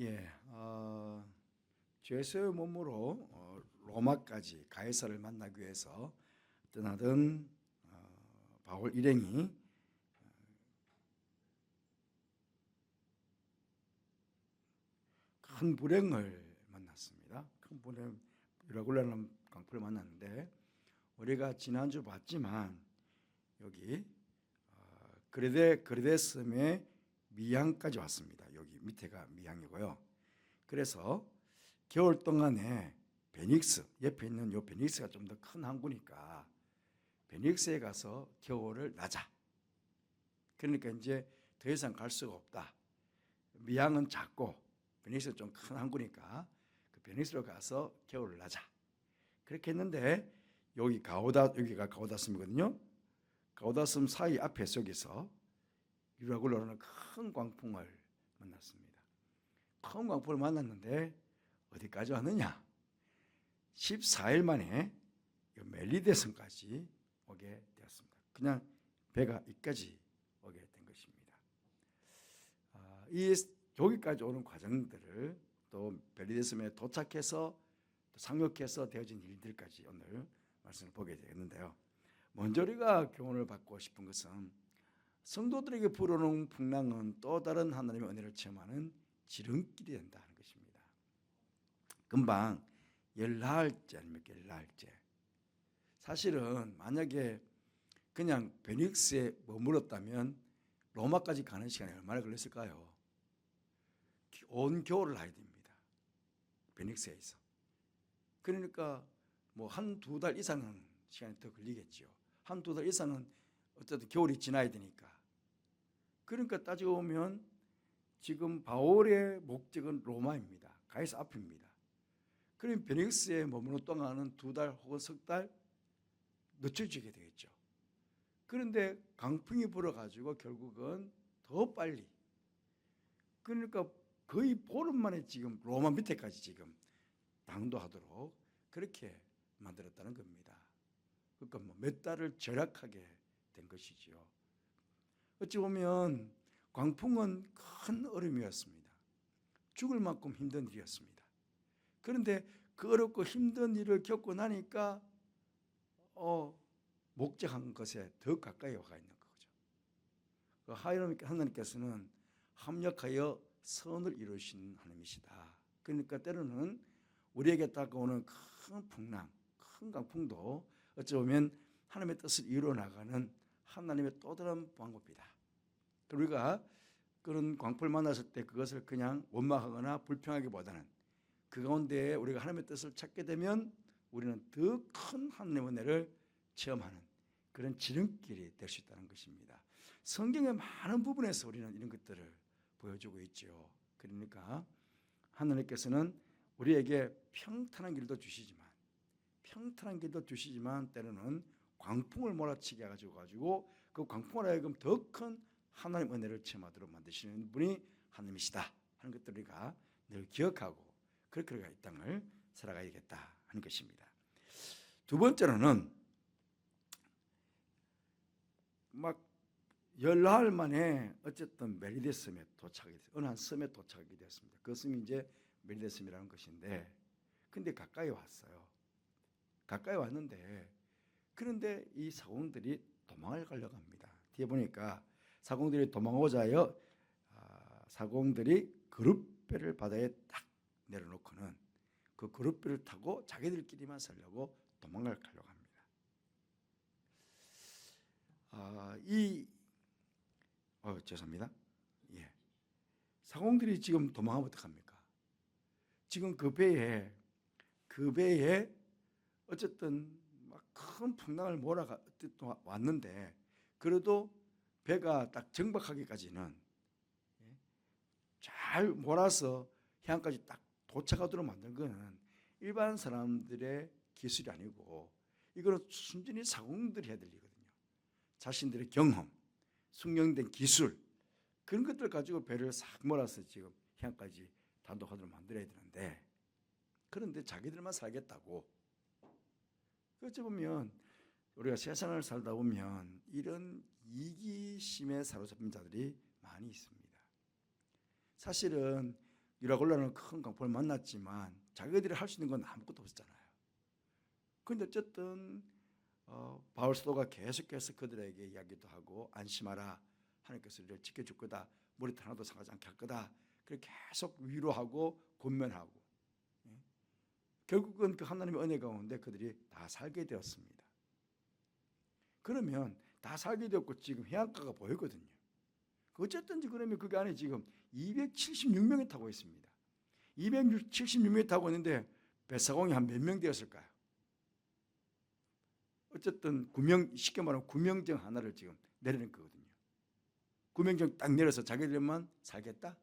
예, 죄수의 몸으로 로마까지 가이사를 만나기 위해서 떠나던 바울 일행이 큰 불행을 만났습니다. 큰 불행, 유라굴라라는 강포를 만났는데 우리가 지난주 봤지만 여기 그레데 섬의 미항까지 왔습니다. 여기 밑에가 미항이고요. 그래서 겨울 동안에 베닉스, 옆에 있는 요 베닉스가 좀 더 큰 항구니까 베닉스에 가서 겨울을 나자. 그러니까 이제 더 이상 갈 수가 없다. 미항은 작고 베닉스는 좀 큰 항구니까 그 베닉스로 가서 겨울을 나자. 그렇게 했는데 여기가 가오다섬이거든요. 가오다섬 사이 앞에 속에서 유라굴라라는 큰 광풍을 만났습니다. 큰 광풍을 만났는데 어디까지 왔느냐? 14일 만에 멜리데섬까지 오게 되었습니다. 그냥 배가 이까지 오게 된 것입니다. 이 여기까지 오는 과정들을 또 멜리데섬에 도착해서 상륙해서 되어진 일들까지 오늘 말씀을 보게 되겠는데요. 먼저 우리가 교훈을 받고 싶은 것은 성도들에게 불어오는 풍랑은 또 다른 하나님의 은혜를 체험하는 지름길이 된다는 것입니다. 금방 열나흘째 아닙니까? 열나흘째. 사실은 만약에 그냥 베닉스에 머물렀다면 로마까지 가는 시간이 얼마나 걸렸을까요? 온 겨울을 나야 됩니다. 베닉스에서. 그러니까 뭐 한두 달 이상은 시간이 더 걸리겠죠. 한두 달 이상은 어쨌든 겨울이 지나야 되니까. 그러니까 따지고 보면 지금 바울의 목적은 로마입니다. 가이사 앞입니다. 그럼 베닉스에 머무는 동안은 두 달 혹은 석 달 늦춰지게 되겠죠. 그런데 강풍이 불어가지고 결국은 더 빨리, 그러니까 거의 보름 만에 지금 로마 밑에까지 지금 당도하도록 그렇게 만들었다는 겁니다. 그러니까 뭐 몇 달을 절약하게 된 것이지요. 어찌 보면 광풍은 큰 어려움이었습니다. 죽을 만큼 힘든 일이었습니다. 그런데 그 어렵고 힘든 일을 겪고 나니까 목적한 것에 더 가까이 와가 있는 거죠. 하나님께서는 합력하여 선을 이루신 하나님이시다. 그러니까 때로는 우리에게 다가오는 큰 풍랑, 큰 강풍도 어찌 보면 하나님의 뜻을 이루어 나가는 하나님의 또 다른 방법이다. 우리가 그런 광풍을 만났을 때 그것을 그냥 원망하거나 불평하기보다는 그 가운데 우리가 하나님의 뜻을 찾게 되면 우리는 더 큰 하나님의 은혜를 체험하는 그런 지름길이 될 수 있다는 것입니다. 성경의 많은 부분에서 우리는 이런 것들을 보여주고 있죠. 그러니까 하나님께서는 우리에게 평탄한 길도 주시지만 때로는 광풍을 몰아치게 해가지고 그 광풍을 하여금 더 큰 하나님의 은혜를 체험하도록 만드시는 분이 하나님이시다 하는 것들을 우리가 늘 기억하고 그렇게 우리가 이 땅을 살아가야겠다 하는 것입니다. 두 번째로는 막 열나흘 만에 어쨌든 멜리데섬에 도착하게 됐어요. 어느 한 섬에 도착하게 되었습니다. 그 섬이 이제 멜리데섬이라는 것인데, 근데 가까이 왔어요. 가까이 왔는데, 그런데 이 사공들이 도망을 가려고 합니다. 뒤에 보니까 사공들이 도망오자 하여 사공들이 그릇배를 바다에 딱 내려놓고는 그 그릇배를 타고 자기들끼리만 살려고 도망을 가려고 합니다. 죄송합니다. 예. 사공들이 지금 도망하면 어떡합니까? 지금 그 배에 어쨌든 막 큰 풍랑을 몰아가 왔는데 그래도 배가 딱 정박하기까지는 잘 몰아서 해안까지 딱 도착하도록 만든 것은 일반 사람들의 기술이 아니고 이거는 순전히 사공들이 해야 될 일이거든요. 자신들의 경험, 숙련된 기술 그런 것들 가지고 배를 싹 몰아서 지금 해안까지 단독하도록 만들어야 되는데 그런데 자기들만 살겠다고. 어찌 보면 우리가 세상을 살다 보면 이런 이기심에 사로잡힌 자들이 많이 있습니다. 사실은 유라 골라는 큰 강포를 만났지만 자기들이 할 수 있는 건 아무것도 없었잖아요. 그런데 어쨌든 바울 사도가 계속해서 그들에게 이야기도 하고 안심하라, 하나님께서 우리를 지켜줄 거다, 머리털 하나도 상하지 않게 할 거다, 그렇게 계속 위로하고 권면하고, 결국은 그 하나님의 은혜 가운데 그들이 다 살게 되었습니다. 그러면 다 살게 되었고 지금 해안가가 보이거든요. 어쨌든지 그러면 그 안에 지금 276명이 타고 있습니다. 276명이 타고 있는데 뱃사공이 한 몇 명 되었을까요? 어쨌든 쉽게 말하면 구명정 하나를 지금 내리는 거거든요. 구명정 딱 내려서 자기들만 살겠다?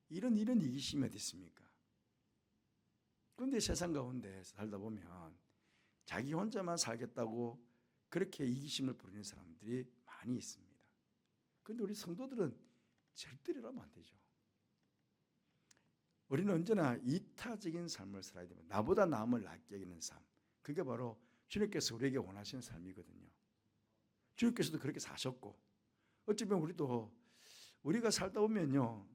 이런 이기심이 어디 있습니까? 그런데 세상 가운데 살다 보면 자기 혼자만 살겠다고 그렇게 이기심을 부리는 사람들이 많이 있습니다. 그런데 우리 성도들은 절대로 이러면 안 되죠. 우리는 언제나 이타적인 삶을 살아야 됩니다. 나보다 남을 낫게 여기는 삶, 그게 바로 주님께서 우리에게 원하시는 삶이거든요. 주님께서도 그렇게 사셨고, 어쩌면 우리가 살다 보면요,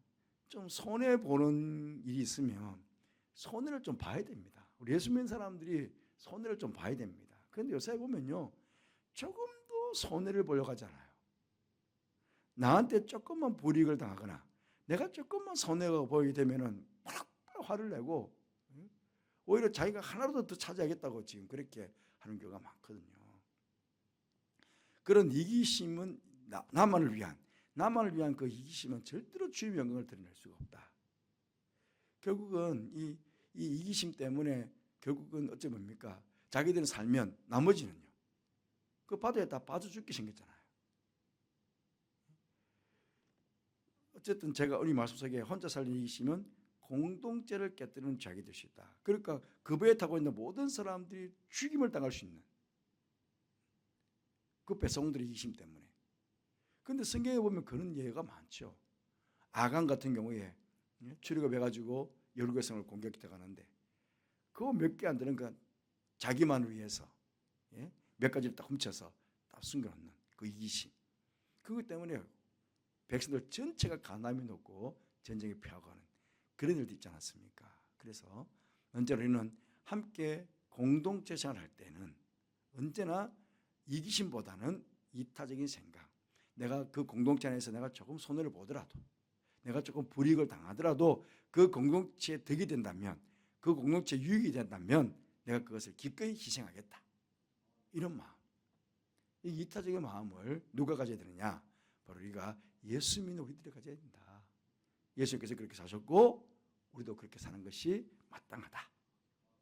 좀 손해보는 일이 있으면 손해를 좀 봐야 됩니다. 우리 예수 믿는 사람들이 손해를 좀 봐야 됩니다. 그런데 요새 보면요, 조금도 손해를 보려고 하잖아요. 나한테 조금만 불이익을 당하거나 내가 조금만 손해가 보이게 되면은 팍 화를 내고 오히려 자기가 하나라도 더 차지하겠다고 지금 그렇게 하는 경우가 많거든요. 그런 이기심은 나만을 위한 그 이기심은 절대로 주의 영광을 드러낼 수가 없다. 결국은 이 이기심 때문에 결국은 어찌 뭡니까? 자기들은 살면 나머지는요, 그 바다에 다 빠져 죽게 생겼잖아요. 어쨌든 제가 우리 말씀 속에 혼자 살는 이기심은 공동체를 깨뜨리는 죄악이 될 수 있다. 그러니까 그 배에 타고 있는 모든 사람들이 죽임을 당할 수 있는 그 배송들의 이기심 때문에. 그런데 성경에 보면 그런 예가 많죠. 아간 같은 경우에 출애굽 해가지고 열국의 성을 공격해 가는데 그거 몇 개 안 되는 건 자기만을 위해서 몇 가지를 딱 훔쳐서 딱 숨겨놓는 그 이기심. 그것 때문에 백성들 전체가 가난이 높고 전쟁에 패하고하는 그런 일도 있지 않았습니까? 그래서 언제나 우리는 함께 공동체 생활할 때는 언제나 이기심보다는 이타적인 생각, 내가 그 공동체 안에서 내가 조금 손해를 보더라도, 내가 조금 불이익을 당하더라도 그 공동체에 득이 된다면, 그 공동체에 유익이 된다면 내가 그것을 기꺼이 희생하겠다, 이런 마음. 이 이타적인 마음을 누가 가져야 되느냐? 바로 우리가 예수 믿는 우리들이 가져야 된다. 예수님께서 그렇게 사셨고 우리도 그렇게 사는 것이 마땅하다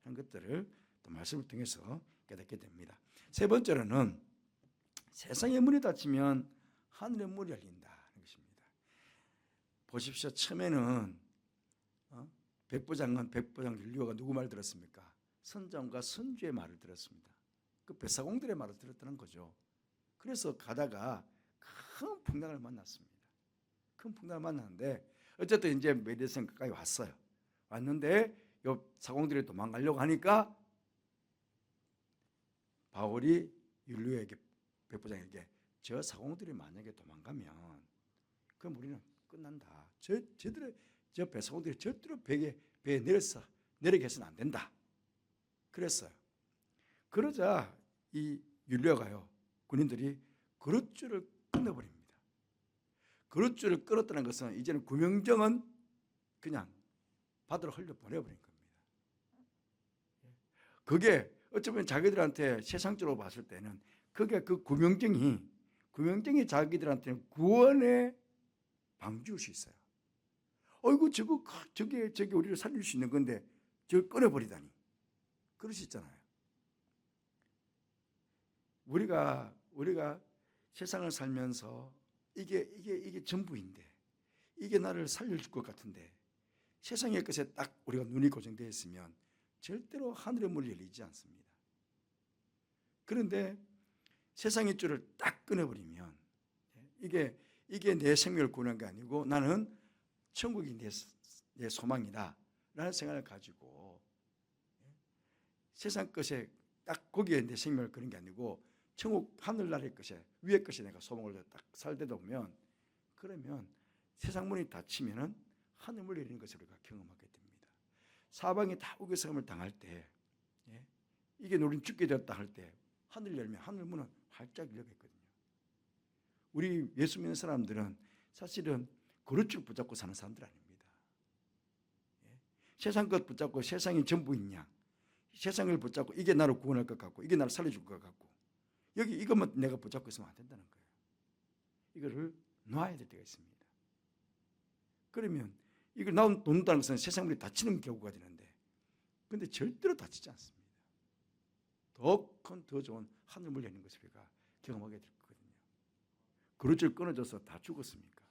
하는 것들을 또 말씀을 통해서 깨닫게 됩니다. 세 번째로는 세상의 문이 닫히면 하늘의 문이 열린다는 것입니다. 보십시오. 처음에는 백부장 율리오가 누구 말 들었습니까? 선장과 선주의 말을 들었습니다. 그 뱃사공들의 말을 들었다는 거죠. 그래서 가다가 큰 풍랑을 만났습니다. 큰 풍랑을 만났는데 어쨌든 이제 메디슨 가까이 왔어요. 왔는데 요 사공들이 도망가려고 하니까 바울이 율리오에게, 백부장에게, 저 사공들이 만약에 도망가면 그럼 우리는 끝난다. 저 배사공들이 절대로 배에 내리게 해서는 안 된다. 그랬어요. 그러자 이 율리오가요, 군인들이 그릇줄을 끊어버립니다. 그릇줄을 끊었다는 것은 이제는 구명정은 그냥 바다로 흘려 보내버린 겁니다. 그게 어쩌면 자기들한테 세상적으로 봤을 때는 그게 그 구명정이 자기들한테는 구원의 방주일 수 있어요. 어이구 저게 우리를 살릴 수 있는 건데 저걸 끊어버리다니, 그럴 수 있잖아요. 우리가 세상을 살면서 이게 전부인데, 이게 나를 살려줄 것 같은데 세상의 것에 딱 우리가 눈이 고정되어 있으면 절대로 하늘의 문이 열리지 않습니다. 그런데 세상의 줄을 딱 끊어버리면 이게 내 생명을 구하는 게 아니고 나는 천국이 내 소망이다 라는 생각을 가지고 세상 것에 딱 거기에 내 생명을 거는 게 아니고 천국 하늘나라의 것에, 위의 것에 내가 소망을 딱 살다 보면, 그러면 세상 문이 닫히면은 하늘을 내리는 것을 우리가 경험하게 됩니다. 사방이 다 우겨싸움을 당할 때, 이게 우리는 죽게 되었다 할 때 하늘 열면 하늘 문은 활짝 열렸거든요. 우리 예수 믿는 사람들은 사실은 그릇줄 붙잡고 사는 사람들 아닙니다. 세상 것 붙잡고 세상이 전부인 양, 세상을 붙잡고 이게 나를 구원할 것 같고 이게 나를 살려줄 것 같고 여기 이것만 내가 붙잡고 있으면 안 된다는 거예요. 이거를 놔야 될 때가 있습니다. 그러면 이걸 놓는다는 것은 세상물이 다치는 경우가 되는데 그런데 절대로 다치지 않습니다. 더 큰 더 좋은 하늘을 여는 것을 우리가 경험하게 될 거거든요. 그릇을 끊어져서 다 죽었습니까?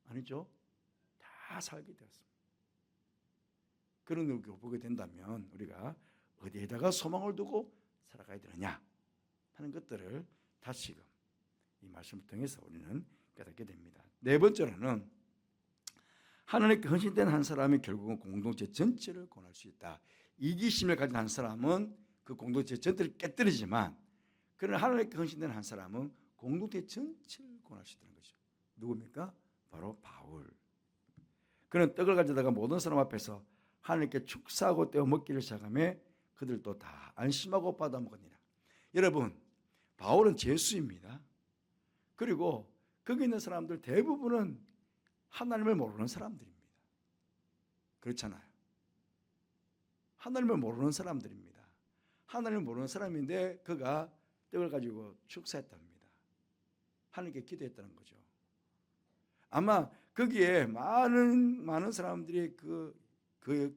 아니죠. 다 살게 되었습니다. 그런 걸 보게 된다면 우리가 어디에다가 소망을 두고 살아가야 되느냐 하는 것들을 다시금 이 말씀을 통해서 우리는 깨닫게 됩니다. 네 번째로는 하나님께 헌신된 한 사람이 결국은 공동체 전체를 권할 수 있다. 이기심을 가진 한 사람은 그 공동체 전체를 깨뜨리지만 그러나 하나님께 헌신된 한 사람은 공동체 전체를 권할 수 있다는 것이죠. 누굽니까? 바로 바울. 그는 떡을 가져다가 모든 사람 앞에서 하나님께 축사하고 떼어 먹기를 시작하며 그들도 다 안심하고 받아 먹으니라. 여러분, 바울은 죄수입니다. 그리고 거기 있는 사람들 대부분은 하나님을 모르는 사람들입니다. 그렇잖아요. 하나님을 모르는 사람들입니다. 하나님을 모르는 사람인데 그가 떡을 가지고 축사했답니다. 하나님께 기도했다는 거죠. 아마 거기에 많은 사람들이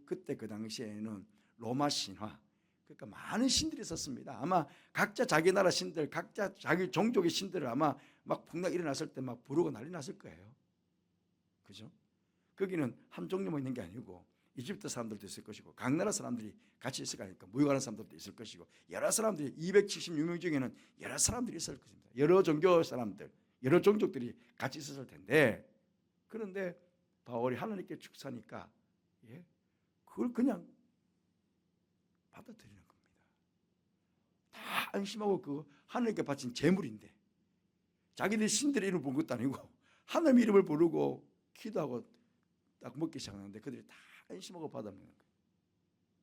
그때 그 당시에는 로마 신화, 그러니까 많은 신들이 있었습니다. 아마 각자 자기 나라 신들, 각자 자기 종족의 신들을 아마 막 풍랑 일어났을 때 막 부르고 난리 났을 거예요. 그죠? 거기는 한 종류만 있는 게 아니고 이집트 사람들도 있을 것이고 각 나라 사람들이 같이 있을 거니까 무역하는 사람들도 있을 것이고 여러 사람들이 276명 중에는 여러 사람들이 있을 것입니다. 여러 종교 사람들, 여러 종족들이 같이 있었을 텐데 그런데 바울이 하나님께 축사하니까 그걸 그냥 받아들이는 겁니다. 다 안심하고 그 하나님께 바친 제물인데 자기들 신들의 이름을 부른 것도 아니고 하나님 이름을 부르고 기도하고 딱 먹기 시작하는데 그들이 다 안심하고 받아먹는 거예요.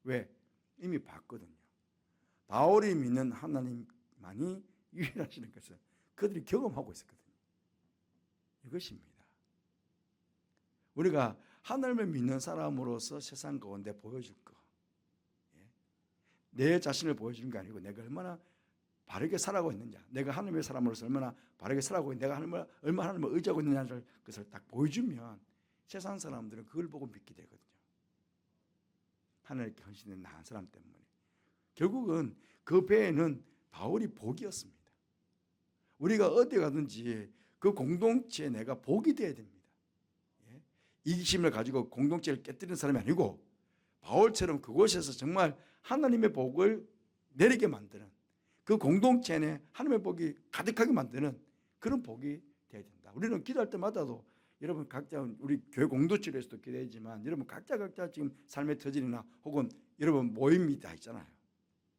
왜? 이미 봤거든요. 바울이 믿는 하나님만이 유일하시는 것을 그들이 경험하고 있었거든요. 이것입니다. 우리가 하나님을 믿는 사람으로서 세상 가운데 보여줄 거, 내 자신을 보여주는 게 아니고 내가 얼마나 바르게 살아가고 있느냐, 내가 하나님의 사람으로서 얼마나 바르게 살아가고 있느냐, 내가 얼마나 하나님을 의지하고 있느냐를 그것을 딱 보여주면 세상 사람들은 그걸 보고 믿게 되거든요. 하나님께 헌신된 나은 사람 때문에. 결국은 그 배에는 바울이 복이었습니다. 우리가 어디 가든지 그 공동체에 내가 복이 되어야 됩니다. 이기심을 가지고 공동체를 깨뜨리는 사람이 아니고 바울처럼 그곳에서 정말 하나님의 복을 내리게 만드는 그 공동체 내 하나님의 복이 가득하게 만드는 그런 복이 되어야 된다. 우리는 기도할 때마다도 여러분 각자 우리 교회 공동체에서도 기도하지만 여러분 각자 지금 삶의 터전이나 혹은 여러분 모임이 다 있잖아요.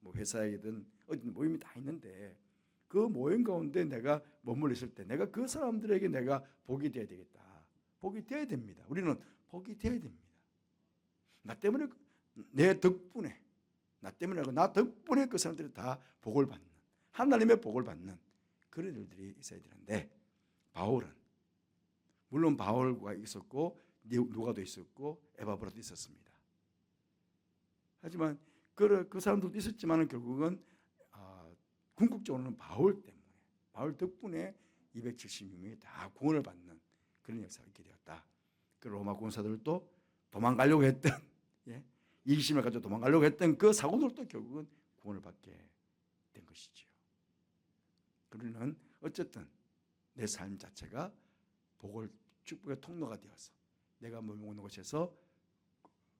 뭐 회사이든 어디든 모임이 다 있는데 그 모임 가운데 내가 머물러 있을 때 내가 그 사람들에게 내가 복이 되어야 되겠다. 복이 되어야 됩니다. 우리는 복이 되어야 됩니다. 나 때문에 내 덕분에 나 덕분에 그 사람들이 다 복을 받는 하나님의 복을 받는 그런 일들이 있어야 되는데 바울은 물론 바울과 있었고 누가도 있었고 에바브라도 있었습니다. 하지만 그 사람들도 있었지만 결국은 궁극적으로는 바울 덕분에 276명이 다 구원을 받는 그런 역사가 있게 되었다. 그 로마 군사들도 도망가려고 했던 이기심을 가지고 도망가려고 했던 그 사고들도 결국은 구원을 받게 된 것이지요. 그러는 어쨌든 내 삶 자체가 복을 축복의 통로가 되어서 내가 머무는 곳에서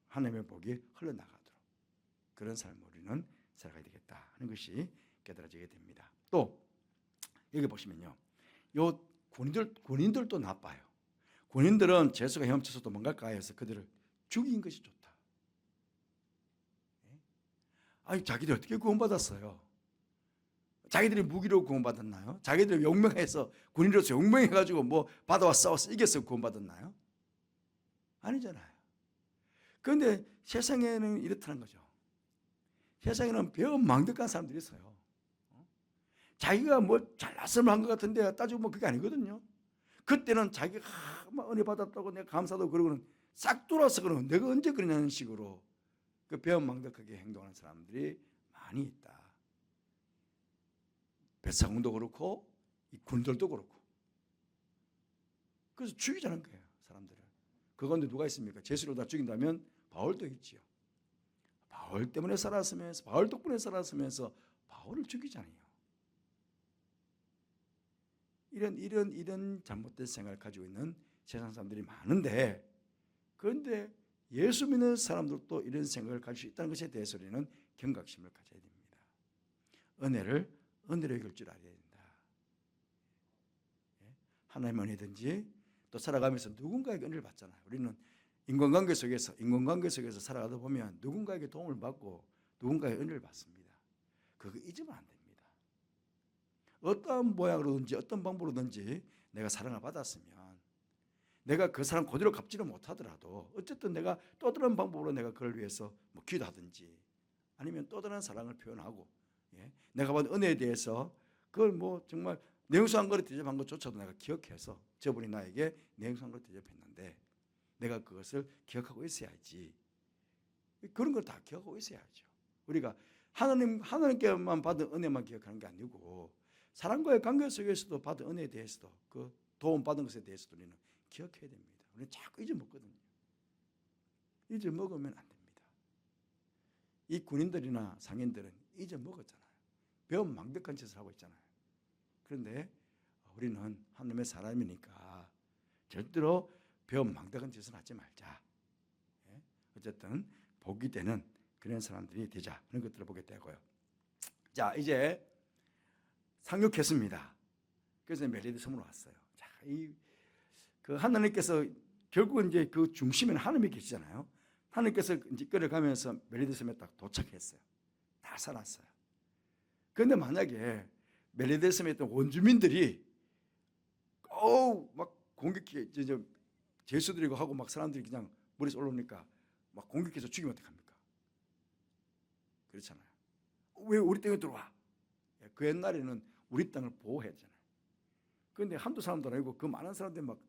하나님의 복이 흘러나가도록 그런 삶을 우리는 살아가야 되겠다 하는 것이 깨달아지게 됩니다. 또 여기 보시면요, 요 군인들도 나빠요. 군인들은 죄수가 헤엄쳐서 도망갈까 해서 그들을 죽인 것이 좋다. 아니 자기들 어떻게 구원받았어요? 자기들이 무기로 구원받았나요? 자기들이 용맹해서 군인으로서 용맹해가지고 뭐 받아와 싸워서 이겨서 구원받았나요? 아니잖아요. 그런데 세상에는 이렇다는 거죠. 세상에는 배은망덕한 사람들이 있어요. 자기가 뭐 잘났으면 한 것 같은데 따지고 뭐 그게 아니거든요. 그때는 자기가 막 은혜 받았다고 내가 감사도 그러고는 싹 돌아서 그러는 내가 언제 그러냐는 식으로 그 배은망덕하게 행동하는 사람들이 많이 있다. 뱃사공도 그렇고 이 군들도 그렇고. 그래서 죽이자는 거예요, 사람들을. 그건데 누가 있습니까? 제수로 다 죽인다면 바울도 있지요. 바울 때문에 살았으면서, 바울 덕분에 살았으면서 바울을 죽이잖아요. 이런 잘못된 생각을 가지고 있는 세상 사람들이 많은데, 그런데 예수 믿는 사람들도 이런 생각을 가질 수 있다는 것에 대해서 우리는 경각심을 가져야 됩니다. 은혜로 이길 줄 알아야 된다. 하나님 은혜든지 또 살아가면서 누군가에게 은혜를 받잖아요. 우리는 인간관계 속에서 살아가다 보면 누군가에게 도움을 받고 누군가의 은혜를 받습니다. 그거 잊으면 안 됩니다. 어떠한 모양으로든지 어떤 방법으로든지 내가 사랑을 받았으면 내가 그 사람 그대로 갚지는 못하더라도 어쨌든 내가 또 다른 방법으로 내가 그걸 위해서 뭐 기도하든지 아니면 또 다른 사랑을 표현하고, 내가 받은 은혜에 대해서 그걸 뭐 정말 냉수한 거를 대접한 것조차도 내가 기억해서 저분이 나에게 냉수한 걸 대접했는데 내가 그것을 기억하고 있어야지. 그런 걸 다 기억하고 있어야죠. 우리가 하나님께만 받은 은혜만 기억하는 게 아니고 사람과의 관계 속에서도 받은 은혜에 대해서도 그 도움 받은 것에 대해서도 우리는 기억해야 됩니다. 우리는 자꾸 잊어먹거든요. 잊어먹으면 안 됩니다. 이 군인들이나 상인들은 잊어먹었잖아요. 배은망덕한 짓을 하고 있잖아요. 그런데 우리는 하나님의 사람이니까 절대로 배은망덕한 짓을 하지 말자. 어쨌든 복이 되는 그런 사람들이 되자. 그런 것들을 보게 되고요. 자, 이제 상륙했습니다. 그래서 멜리드 섬으로 왔어요. 자, 그 하나님께서 결국은 이제 그 중심에는 하나님이 계시잖아요. 하나님께서 이제 끌어가면서 멜리드 섬에 딱 도착했어요. 다 살았어요. 그런데 만약에 멜리드 섬에 있던 원주민들이 막 공격해 제수 드리고 하고 막 사람들이 그냥 물에서 올라오니까 막 공격해서 죽이면 어떡합니까? 그렇잖아요. 왜 우리 땅에 들어와? 그 옛날에는 우리 땅을 보호해야 되잖아요. 그런데 한두 사람도 아니고 그 많은 사람들이 막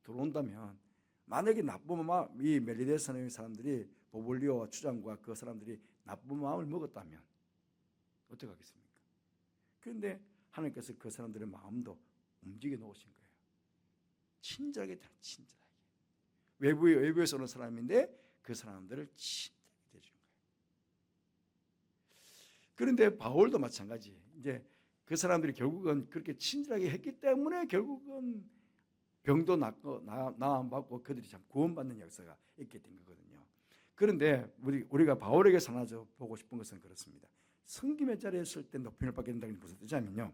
들어온다면 만약에 나쁜 마음, 이 멜리데스의 사람들이 보볼리오와 추장과 그 사람들이 나쁜 마음을 먹었다면 어떻게 하겠습니까? 그런데 하나님께서 그 사람들의 마음도 움직여 놓으신 거예요. 친절하게 친절하게. 외부에서 오는 사람인데 그 사람들을 친절하게 대해준 거예요. 그런데 바울도 마찬가지. 이제 그 사람들이 결국은 그렇게 친절하게 했기 때문에 결국은 병도 낫고 나음받고 그들이 참 구원받는 역사가 있게 된 거거든요. 그런데 우리가 바울에게서 하나 보고 싶은 것은 그렇습니다. 섬김의 자리에 있을 때 높임을 받게 된다는 게 무슨 뜻이냐면요.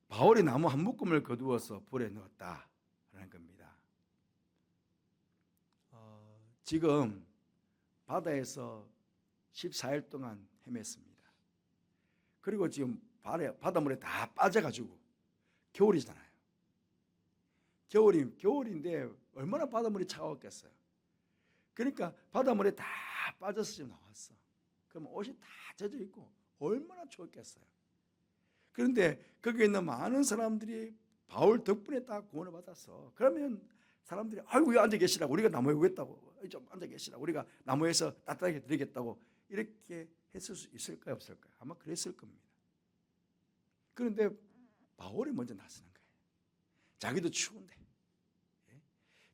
바울이 나무 한 묶음을 거두어서 불에 넣었다라는 겁니다. 지금 바다에서 14일 동안 헤맸습니다. 그리고 지금 바닷물에 다 빠져가지고 겨울이잖아요. 겨울인데 얼마나 바닷물이 차가웠겠어요. 그러니까 바닷물에 다 빠져서 지금 나왔어. 그럼 옷이 다 젖어 있고 얼마나 추웠겠어요. 그런데 거기에 있는 많은 사람들이 바울 덕분에 다 구원을 받았어. 그러면 사람들이 아이고 앉아 계시라고, 우리가 나무에 오겠다고, 좀 앉아 계시라고, 우리가 나무에서 따뜻하게 드리겠다고 이렇게 했을 수 있을까요, 없을까요? 아마 그랬을 겁니다. 그런데 바울이 먼저 나서는 거예요.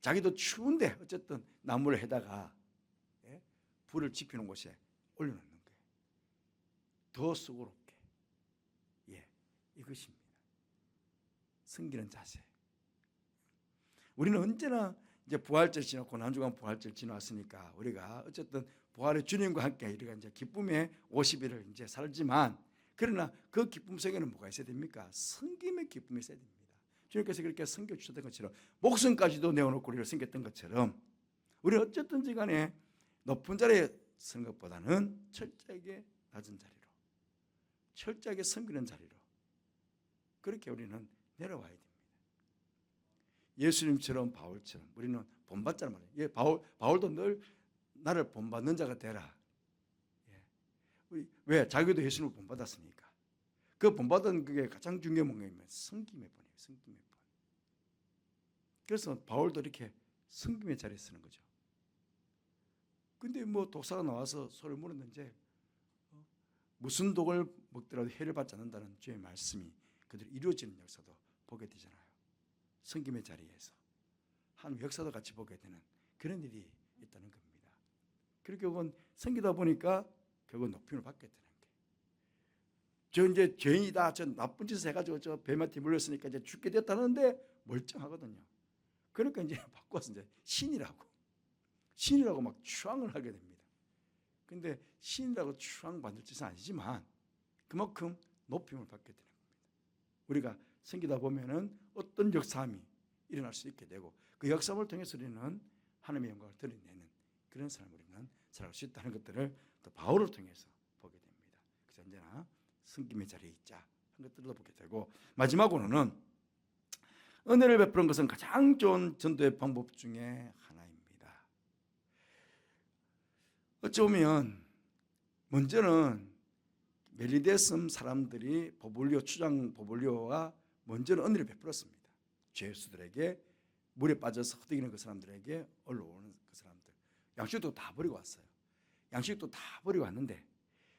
자기도 추운데 어쨌든 나무를 해다가 불을 지피는 곳에 올려놓는 거예요. 더 수고롭게. 이것입니다. 섬기는 자세. 우리는 언제나 이제 부활절 지났고 난주간 부활절 지났으니까 우리가 어쨌든 부활의 주님과 함께 우리가 이제 기쁨의 50일을 이제 살지만, 그러나 그 기쁨 속에는 뭐가 있어야 됩니까? 섬김의 기쁨이 있어야 됩니다. 주님께서 그렇게 섬겨 주셨던 것처럼, 목숨까지도 내어놓고 우리를 섬겼던 것처럼, 우리 어쨌든지 간에 높은 자리에 선 것보다는 철저하게 낮은 자리로, 철저하게 섬기는 자리로, 그렇게 우리는 내려와야 됩니다. 예수님처럼 바울처럼 우리는 본받자는 말이에요. 예, 바울도 늘 나를 본받는 자가 되라. 예. 왜? 자기도 예수님을 본받았으니까. 그 본받은 그게 가장 중요한 뭐냐면 섬김의 본이에요. 섬김의 본. 그래서 바울도 이렇게 섬김의 자리에 쓰는 거죠. 근데 뭐 독사가 나와서 소를 물었는지 무슨 독을 먹더라도 해를 받지 않는다는 주의 말씀이 그대로 이루어지는 역사도 보게 되잖아요. 섬김의 자리에서 하나님 역사도 같이 보게 되는 그런 일이 있다는 겁니다. 그리고 결국은 섬기다 보니까 결국은 높임을 받게 되는 거예요. 저 이제 죄인이다, 저 나쁜 짓을 해가지고 저 뱀한테 물렸으니까 이제 죽게 됐다는데 멀쩡하거든요. 그러니까 이제 바꿔서 이제 신이라고 막 추앙을 하게 됩니다. 근데 신이라고 추앙받을 짓은 아니지만 그만큼 높임을 받게 되는 겁니다. 우리가 섬기다 보면은 어떤 역사함이 일어날 수 있게 되고 그 역사함을 통해서 우리는 하나님의 영광을 드러내는 그런 삶을 우리는 살아갈 수 있다는 것들을 또 바울을 통해서 보게 됩니다. 그래서 언제나 섬김의 자리에 있자 하는 것들도 보게 되고 마지막으로는 은혜를 베푸는 것은 가장 좋은 전도의 방법 중에 하나입니다. 어찌 보면 먼저는 멜리데섬 사람들이 추장 보블리오가 먼저는 은혜를 베풀었습니다. 죄수들에게 물에 빠져서 흩어지는 그 사람들에게 올라오는 그 사람들 양식도 다 버리고 왔어요. 양식도 다 버리고 왔는데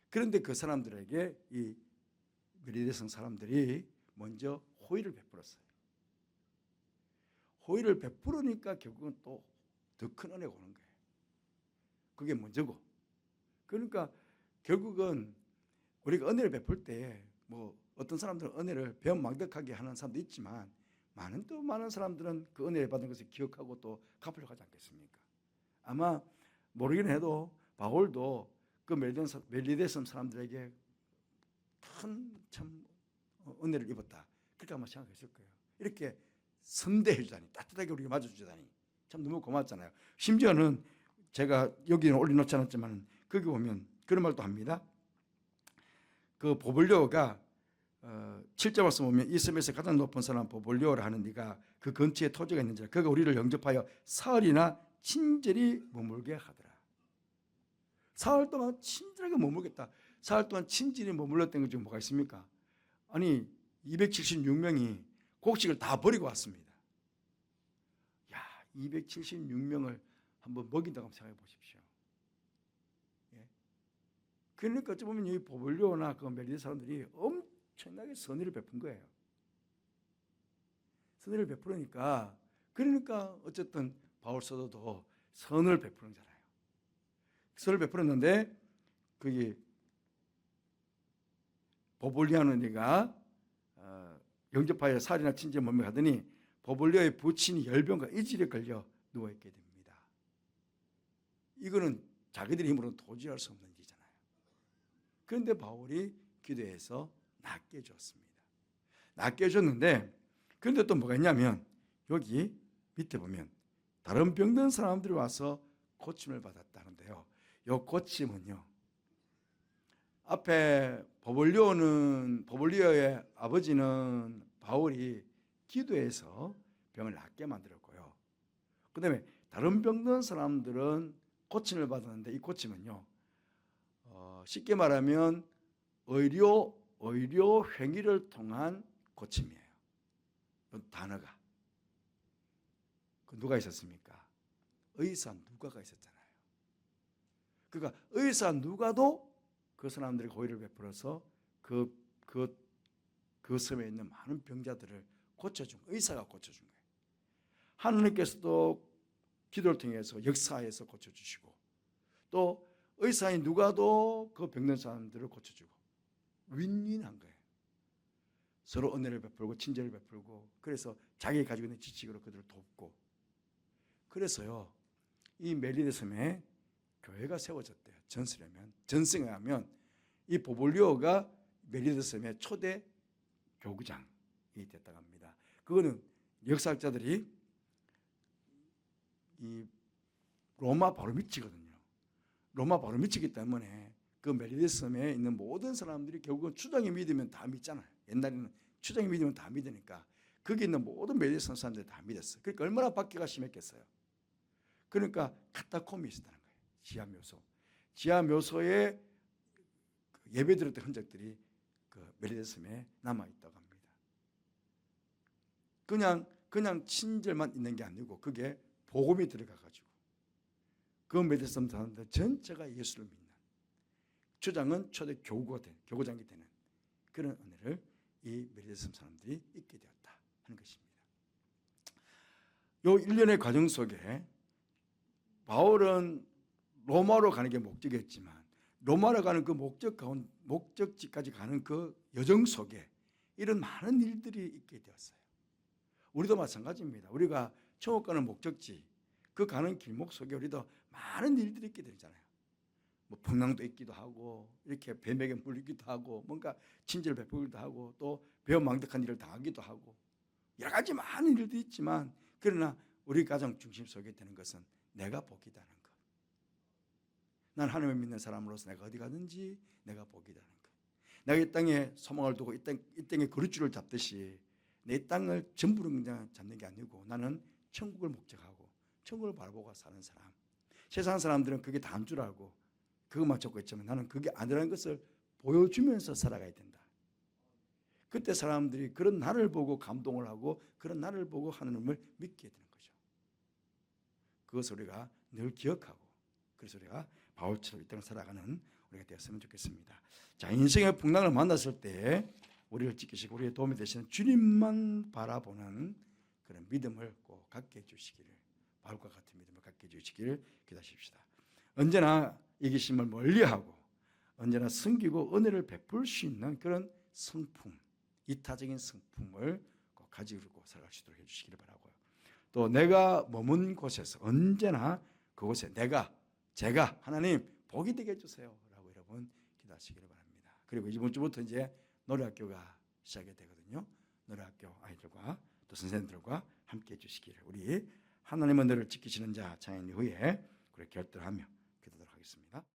그런데 그 사람들에게 이 멜리데섬 사람들이 먼저 호의를 베풀었어요. 호의를 베풀으니까 결국은 또 더 큰 은혜가 오는 거예요. 그게 먼저고. 그러니까 결국은 우리가 은혜를 베풀 때 뭐 어떤 사람들은 은혜를 배은망덕하게 하는 사람도 있지만 많은 사람들은 그 은혜를 받은 것을 기억하고 또 갚으려고 하지 않겠습니까? 아마 모르긴 해도 바울도 그 멜리데섬 사람들에게 큰 참 은혜를 입었다. 그렇게 아마 생각했을 거예요. 이렇게 선대해 주다니, 따뜻하게 우리가 맞아주다니 참 너무 고맙잖아요. 심지어는 제가 여기는 올려놓지 않았지만 거기 보면 그런 말도 합니다. 그 보블리오가 7절 말씀 보면 이 섬에서 가장 높은 사람 보블리오라 하는 네가 그 근처에 토지가 있는지라 그가 우리를 영접하여 사흘이나 친절히 머물게 하더라. 사흘 동안 친절하게 머물겠다. 사흘 동안 친절히 머물렀던 것 중에 뭐가 있습니까? 아니 276명이 곡식을 다 버리고 왔습니다. 야, 276명을 한번 먹인다고 한번 생각해 보십시오. 예? 그러니까 어찌 보면 이 보블리오나 그 멜리데 사람들이 엄청나게 선의를 베푼 거예요. 선의를 베푸니까 그러니까 어쨌든 바울 사도도 선을 베푸는 자라요. 선을 베풀었는데 그게 보블리오는 네가 영접하여 살이나 친지에 머물하더니 보블리오의 부친이 열병과 이질에 걸려 누워있게 됩니다. 이거는 자기들의 힘으로는 도저히 할 수 없는 일이잖아요. 그런데 바울이 기도해서 낫게 해줬습니다. 낫게 해줬는데 그런데 또 뭐가 있냐면 여기 밑에 보면 다른 병든 사람들이 와서 고침을 받았다는데요. 이 고침은요. 앞에 보블리오의 아버지는 바울이 기도해서 병을 낫게 만들었고요. 그 다음에 다른 병든 사람들은 고침을 받았는데 이 고침은요. 쉽게 말하면 의료 행위를 통한 고침이에요. 단어가. 누가 있었습니까? 의사 누가가 있었잖아요. 그러니까 의사 누가도 그 사람들이 호의를 베풀어서 그 섬에 있는 많은 병자들을 고쳐준 거예요. 의사가 고쳐준 거예요. 하느님께서도 기도를 통해서 역사에서 고쳐주시고 또 의사인 누가도 그 병든 사람들을 고쳐주고 윈윈한 거예요. 서로 은혜를 베풀고 친절을 베풀고 그래서 자기 가지고 있는 지식으로 그들을 돕고 그래서요 이 멜리데 섬에 교회가 세워졌대요. 전승에 하면 이 보블리오가 멜리데 섬의 초대 교구장이 됐다고 합니다. 그거는 역사학자들이 이 로마 바로 밑이거든요. 로마 바로 밑이기 때문에 그 멜리데 섬에 있는 모든 사람들이 결국은 추장이 믿으면 다 믿잖아요. 옛날에는 추장이 믿으면 다 믿으니까 거기 있는 모든 메디슨 사람들이 다 믿었어요. 그러니까 얼마나 박해가 심했겠어요. 그러니까 카타콤이 있었다는 거예요. 지하묘소. 지하묘소에 예배드렸던 흔적들이 그 멜리데섬에 남아있다고 합니다. 그냥 친절만 있는 게 아니고 그게 복음이 들어가가지고 그 멜리데섬 사람들 전체가 예수를 믿는, 주장은 초대 교구장이 되는 그런 은혜를 이 멜리데섬 사람들이 있게 되었다 하는 것입니다. 이 일련의 과정 속에 바울은 로마로 가는 게 목적이었지만 로마로 가는 그 목적지까지 가는 그 여정 속에 이런 많은 일들이 있게 되었어요. 우리도 마찬가지입니다. 우리가 천국 가는 목적지, 그 가는 길목 속에 우리도 많은 일들이 있게 되잖아요. 뭐 풍랑도 있기도 하고 이렇게 뱀에게 물리기도 하고 뭔가 친절 베풀기도 하고 또 배은망덕한 일을 당하기도 하고 여러 가지 많은 일들이 있지만 그러나 우리 가정 중심 속에 되는 것은 내가 복이다는 것. 난 하나님을 믿는 사람으로서 내가 어디 가든지 내가 복이다는 것. 내가 이 땅에 소망을 두고 이 땅에 거루줄을 잡듯이 내 땅을 전부를 그냥 잡는 게 아니고 나는 천국을 목적하고 천국을 바라보고 사는 사람. 세상 사람들은 그게 다인 줄 알고 그것만 찾고 있지만 나는 그게 아니라는 것을 보여주면서 살아가야 된다. 그때 사람들이 그런 나를 보고 감동을 하고 그런 나를 보고 하나님을 믿게 되는 거죠. 그것을 우리가 늘 기억하고 그래서 우리가 바울처럼 이 땅을 살아가는 우리가 되었으면 좋겠습니다. 자, 인생의 풍랑을 만났을 때 우리를 지키시고 우리의 도움이 되시는 주님만 바라보는 그런 믿음을 꼭 갖게 해주시기를, 바울과 같은 믿음을 갖게 해주시기를 기도하십시다. 언제나 이기심을 멀리하고 언제나 섬기고 은혜를 베풀 수 있는 그런 성품, 이타적인 성품을 꼭 가지고 살아갈 수 있도록 해주시기를 바라고요. 또 내가 머문 곳에서 언제나 그곳에 제가 하나님 복이 되게 해주세요 라고 여러분 기도하시기를 바랍니다. 그리고 이번 주부터 이제 노래학교가 시작이 되거든요. 노래학교 아이들과 또 선생님들과 함께 해주시기를, 우리 하나님은 너를 지키시는 자 창인 후에 그렇게 결단하며 기도하도록 하겠습니다.